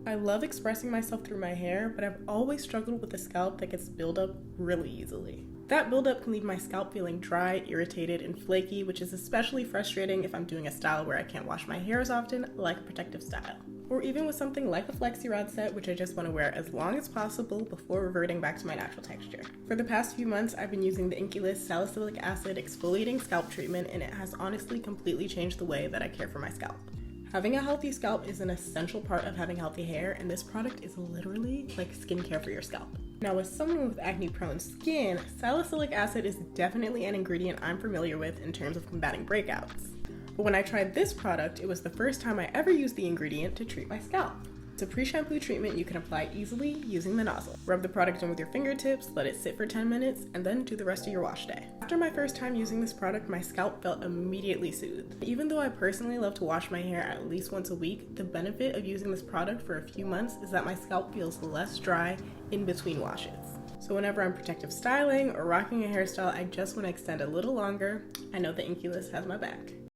I love expressing myself through my hair, but I've always struggled with a scalp that gets buildup really easily. That buildup can leave my scalp feeling dry, irritated, and flaky, which is especially frustrating if I'm doing a style where I can't wash my hair as often, like a protective style. Or even with something like a flexi rod set, which I just want to wear as long as possible before reverting back to my natural texture. For the past few months, I've been using the Inculus Salicylic Acid Exfoliating Scalp Treatment, and it has honestly completely changed the way that I care for my scalp. Having a healthy scalp is an essential part of having healthy hair, and this product is literally like skincare for your scalp. Now, as someone with acne-prone skin, salicylic acid is definitely an ingredient I'm familiar with in terms of combating breakouts. But when I tried this product, it was the first time I ever used the ingredient to treat my scalp. It's a pre-shampoo treatment you can apply easily using the nozzle. Rub the product in with your fingertips, let it sit for 10 minutes, and then do the rest of your wash day. After my first time using this product, my scalp felt immediately soothed. Even though I personally love to wash my hair at least once a week, the benefit of using this product for a few months is that my scalp feels less dry in between washes. So whenever I'm protective styling or rocking a hairstyle I just want to extend a little longer, I know the Inculus has my back.